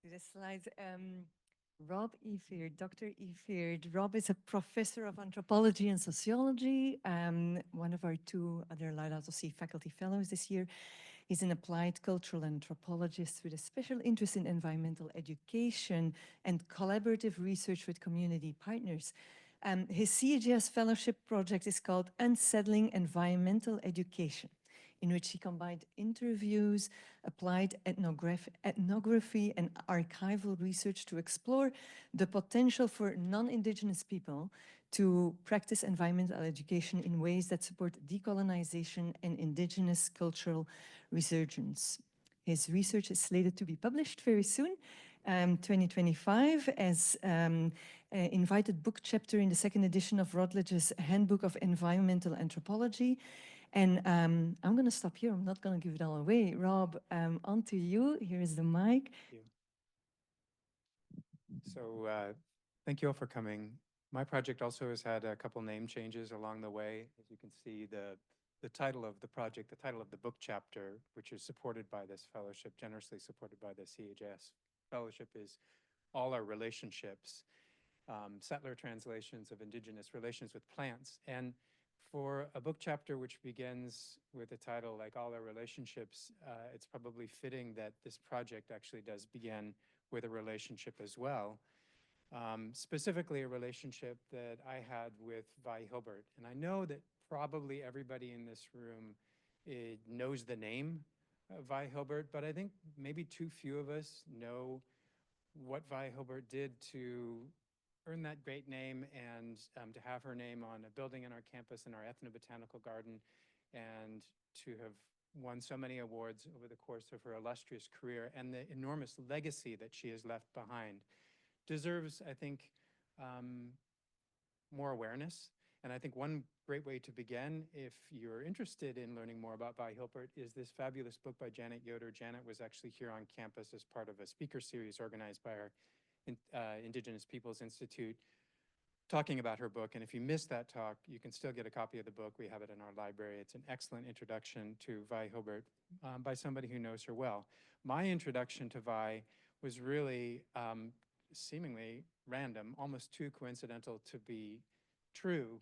To the slides. Rob Efrid, Dr. Efrid. Rob is a professor of anthropology and sociology, one of our two other Laudato Si faculty fellows this year. He's an applied cultural anthropologist with a special interest in environmental education and collaborative research with community partners. His CEJS fellowship project is called Unsettling Environmental Education, in which he combined interviews, applied ethnography, and archival research to explore the potential for non-Indigenous people to practice environmental education in ways that support decolonization and Indigenous cultural resurgence. His research is slated to be published very soon, 2025, as invited book chapter in the second edition of Routledge's Handbook of Environmental Anthropology. And I'm going to stop here. I'm not going to give it all away. Rob, on to you. Here is the mic. Thank you. So thank you all for coming. My project also has had a couple name changes along the way. As you can see, the title of the project, the title of the book chapter, which is supported by this fellowship, generously supported by the CEJS fellowship, is All Our Relationships, Settler Translations of Indigenous Relations with Plants. And for a book chapter which begins with a title like All Our Relationships, it's probably fitting that this project actually does begin with a relationship as well. Specifically a relationship that I had with Vi Hilbert. And I know that probably everybody in this room knows the name Vi Hilbert, but I think maybe too few of us know what Vi Hilbert did to earn that great name and to have her name on a building in our campus in our ethnobotanical garden, and to have won so many awards over the course of her illustrious career, and the enormous legacy that she has left behind deserves, I think, more awareness. And I think one great way to begin, if you're interested in learning more about Vi Hilbert, is this fabulous book by Janet Yoder. Janet was actually here on campus as part of a speaker series organized by our Indigenous Peoples Institute, talking about her book. And if you missed that talk, you can still get a copy of the book. We have it in our library. It's an excellent introduction to Vi Hilbert by somebody who knows her well. My introduction to Vi was really seemingly random, almost too coincidental to be true.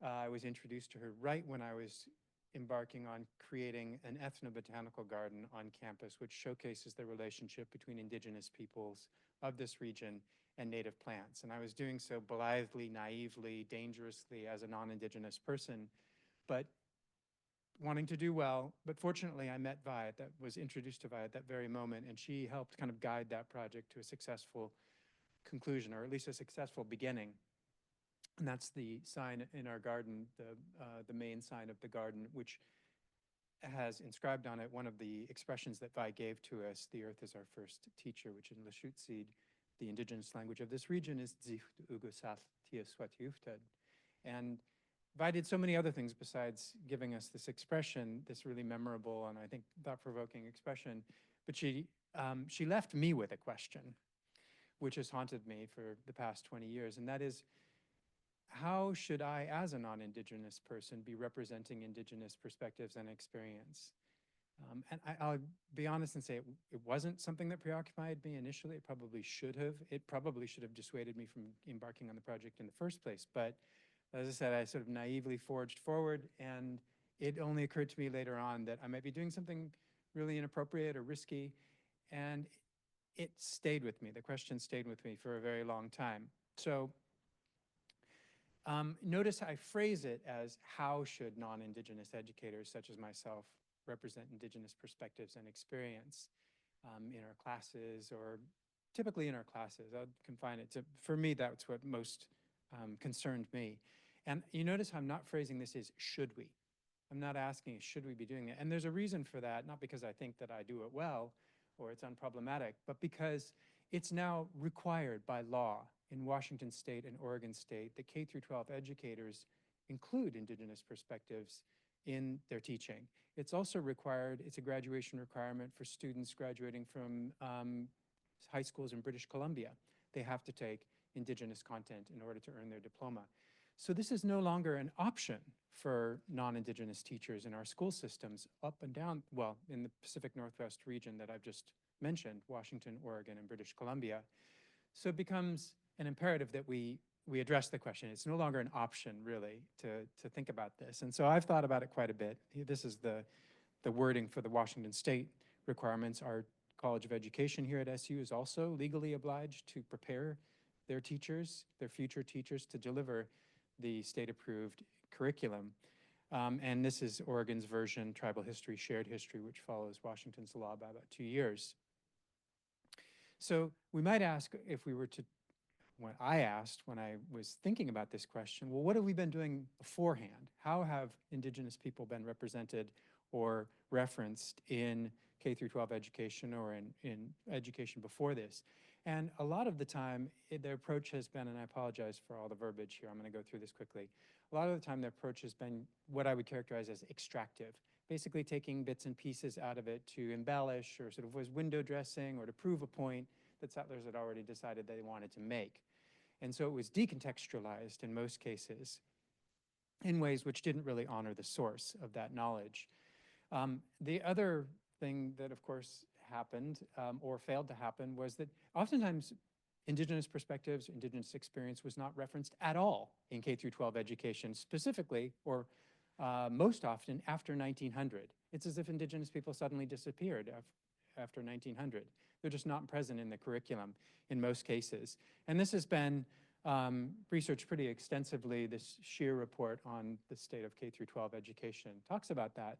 I was introduced to her right when I was embarking on creating an ethnobotanical garden on campus, which showcases the relationship between Indigenous peoples of this region and native plants. And I was doing so blithely, naively, dangerously as a non-Indigenous person, but wanting to do well. But fortunately, I met Vi, was introduced to Vi at that very moment, and she helped kind of guide that project to a successful conclusion, or at least a successful beginning. And that's the sign in our garden, the main sign of the garden, which has inscribed on it one of the expressions that Vi gave to us. The earth is our first teacher, which in Lushootseed, the indigenous language of this region, is Zicht Ugusat Tiaswatiuftad. And Vi did so many other things besides giving us this expression, this really memorable and I think thought-provoking expression. But she left me with a question, which has haunted me for the past 20 years, and that is, how should I, as a non-Indigenous person, be representing Indigenous perspectives and experience? And I'll be honest and say it wasn't something that preoccupied me initially. It probably should have. It probably should have dissuaded me from embarking on the project in the first place. But as I said, I sort of naively forged forward, and it only occurred to me later on that I might be doing something really inappropriate or risky, and it stayed with me. The question stayed with me for a very long time. So notice I phrase it as, how should non-Indigenous educators such as myself represent Indigenous perspectives and experience in our classes, or typically in our classes. I'll confine it to, for me, that's what most concerned me. And you notice how I'm not phrasing this as should we. I'm not asking, should we be doing it? And there's a reason for that, not because I think that I do it well or it's unproblematic, but because it's now required by law in Washington State and Oregon State that K through 12 educators include Indigenous perspectives in their teaching. It's also required, it's a graduation requirement for students graduating from high schools in British Columbia. They have to take Indigenous content in order to earn their diploma. So this is no longer an option for non-Indigenous teachers in our school systems up and down, well, in the Pacific Northwest region that I've just mentioned, Washington, Oregon, and British Columbia. So it becomes an imperative that we address the question. It's no longer an option, really, to think about this. And so I've thought about it quite a bit. This is the wording for the Washington State requirements. Our College of Education here at SU is also legally obliged to prepare their teachers, their future teachers, to deliver the state-approved curriculum. And this is Oregon's version, Tribal History, Shared History, which follows Washington's law by about 2 years. So we might ask, if we were to, what I asked when I was thinking about this question, well, what have we been doing beforehand? How have Indigenous people been represented or referenced in K through 12 education or in education before this? And a lot of the time, their approach has been, and I apologize for all the verbiage here, I'm going to go through this quickly. A lot of the time, their approach has been what I would characterize as extractive, basically taking bits and pieces out of it to embellish or sort of was window dressing or to prove a point that settlers had already decided they wanted to make. And so it was decontextualized in most cases in ways which didn't really honor the source of that knowledge. The other thing that, of course, happened or failed to happen was that oftentimes Indigenous perspectives, Indigenous experience was not referenced at all in K through 12 education, specifically or most often after 1900. It's as if Indigenous people suddenly disappeared after 1900. They're just not present in the curriculum in most cases. And this has been researched pretty extensively. This Shear report on the state of K through 12 education talks about that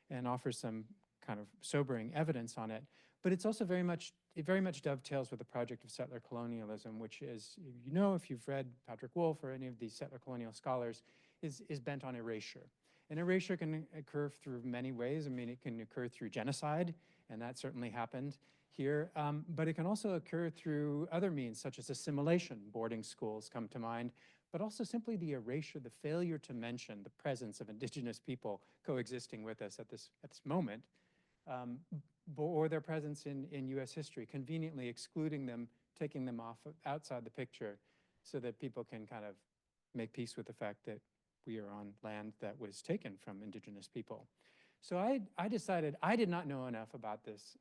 and offers some kind of sobering evidence on it. But it's also it very much dovetails with the project of settler colonialism, which is, you know, if you've read Patrick Wolf or any of these settler colonial scholars, is bent on erasure. And erasure can occur through many ways. I mean, it can occur through genocide, and that certainly happened here, but it can also occur through other means, such as assimilation. Boarding schools come to mind, but also simply the erasure, the failure to mention the presence of Indigenous people coexisting with us at this moment, or their presence in US history, conveniently excluding them, taking them outside the picture so that people can kind of make peace with the fact that we are on land that was taken from Indigenous people. So I decided I did not know enough about this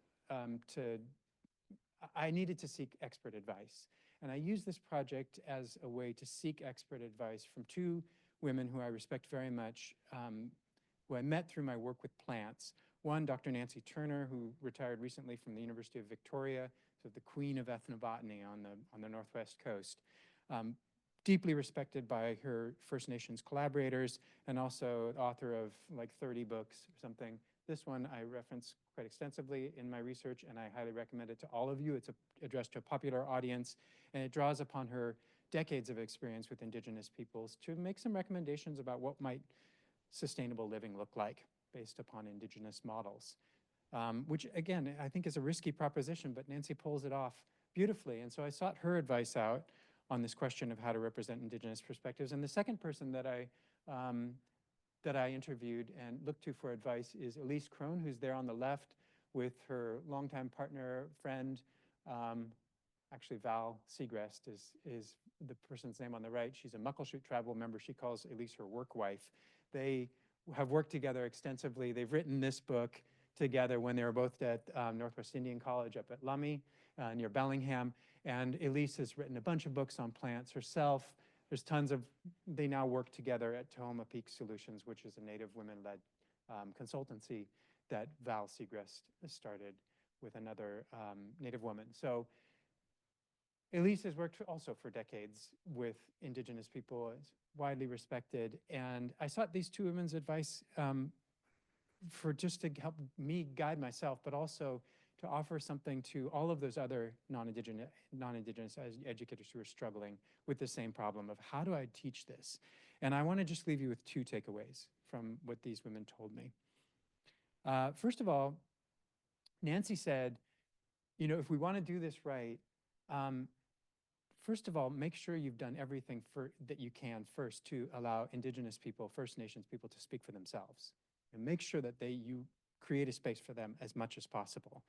I needed to seek expert advice. And I used this project as a way to seek expert advice from two women who I respect very much, who I met through my work with plants. One, Dr. Nancy Turner, who retired recently from the University of Victoria, so the queen of ethnobotany on the Northwest coast. Deeply respected by her First Nations collaborators, and also author of like 30 books or something. This one I reference quite extensively in my research, and I highly recommend it to all of you. It's addressed to a popular audience, and it draws upon her decades of experience with Indigenous peoples to make some recommendations about what might sustainable living look like based upon Indigenous models, which again, I think is a risky proposition, but Nancy pulls it off beautifully. And so I sought her advice out on this question of how to represent Indigenous perspectives. And the second person that I interviewed and looked to for advice is Elise Crone, who's there on the left with her longtime partner, friend, actually Val Segrest is the person's name on the right. She's a Muckleshoot tribal member. She calls Elise her work wife. They have worked together extensively. They've written this book together when they were both at Northwest Indian College up at Lummi near Bellingham. And Elise has written a bunch of books on plants herself. There's tons of, they now work together at Tahoma Peak Solutions, which is a Native women-led consultancy that Val Segrest started with another Native woman. So Elise has worked also for decades with Indigenous people, is widely respected. And I sought these two women's advice for just to help me guide myself, but also to offer something to all of those other non-Indigenous educators who are struggling with the same problem of how do I teach this? And I want to just leave you with two takeaways from what these women told me. First of all, Nancy said, you know, if we want to do this right, first of all, make sure you've done everything that you can first to allow Indigenous people, First Nations people to speak for themselves. And make sure that you create a space for them as much as possible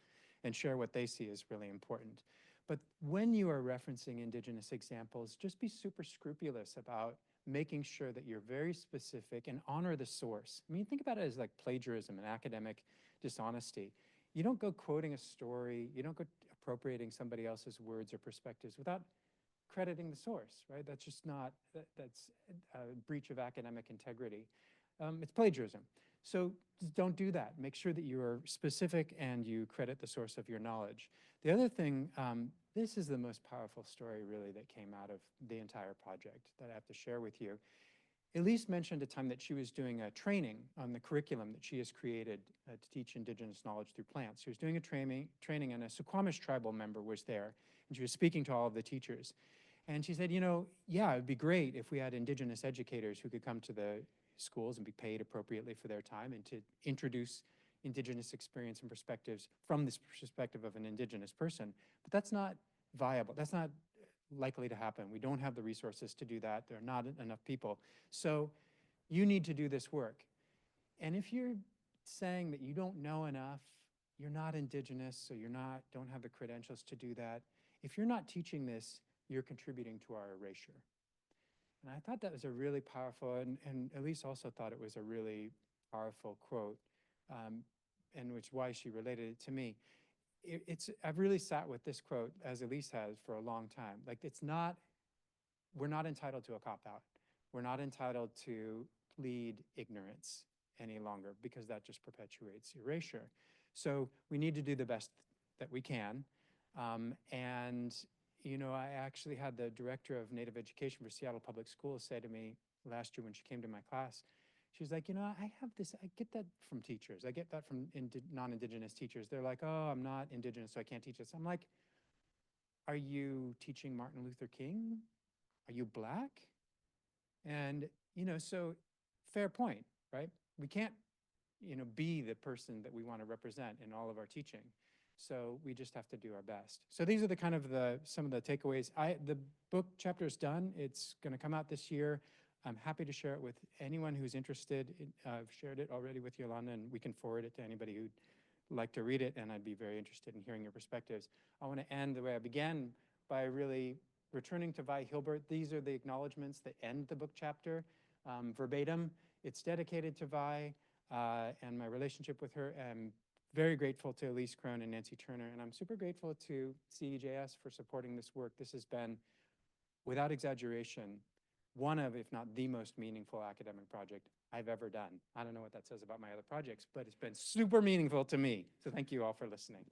and share what they see as really important. But when you are referencing Indigenous examples, just be super scrupulous about making sure that you're very specific and honor the source. I mean, think about it as like plagiarism and academic dishonesty. you don't go quoting a story, you don't go appropriating somebody else's words or perspectives without crediting the source, right? That's just not, that's a breach of academic integrity. It's plagiarism. So don't do that. Make sure that you are specific and you credit the source of your knowledge. The other thing, this is the most powerful story really that came out of the entire project that I have to share with you. Elise mentioned a time that she was doing a training on the curriculum that she has created to teach Indigenous knowledge through plants. She was doing a training and a Suquamish tribal member was there, and she was speaking to all of the teachers. And she said, you know, yeah, it would be great if we had Indigenous educators who could come to the schools and be paid appropriately for their time and to introduce Indigenous experience and perspectives from this perspective of an Indigenous person. But that's not viable. That's not likely to happen. We don't have the resources to do that. There are not enough people. So you need to do this work. And if you're saying that you don't know enough, you're not Indigenous, so don't have the credentials to do that, if you're not teaching this, you're contributing to our erasure. And I thought that was a really powerful, and Elise also thought it was a really powerful quote, and which why she related it to me. I've really sat with this quote, as Elise has, for a long time. Like, we're not entitled to a cop-out. We're not entitled to plead ignorance any longer, because that just perpetuates erasure. So we need to do the best that we can. And you know, I actually had the director of Native Education for Seattle Public Schools say to me last year when she came to my class, she was like, you know, I get that from teachers. I get that from non-Indigenous teachers. They're like, oh, I'm not Indigenous, so I can't teach this. I'm like, are you teaching Martin Luther King? Are you Black? And, you know, so fair point, right? We can't, you know, be the person that we want to represent in all of our teaching. So we just have to do our best. So these are the kind of some of the takeaways. The book chapter is done. It's going to come out this year. I'm happy to share it with anyone who's interested. I've shared it already with Yolanda, and we can forward it to anybody who'd like to read it, and I'd be very interested in hearing your perspectives. I want to end the way I began by really returning to Vi Hilbert. These are the acknowledgements that end the book chapter, verbatim. It's dedicated to Vi and my relationship with her. Very grateful to Elise Krohn and Nancy Turner, and I'm super grateful to CEJS for supporting this work. This has been, without exaggeration, one of, if not the most meaningful academic project I've ever done. I don't know what that says about my other projects, but it's been super meaningful to me. So thank you all for listening.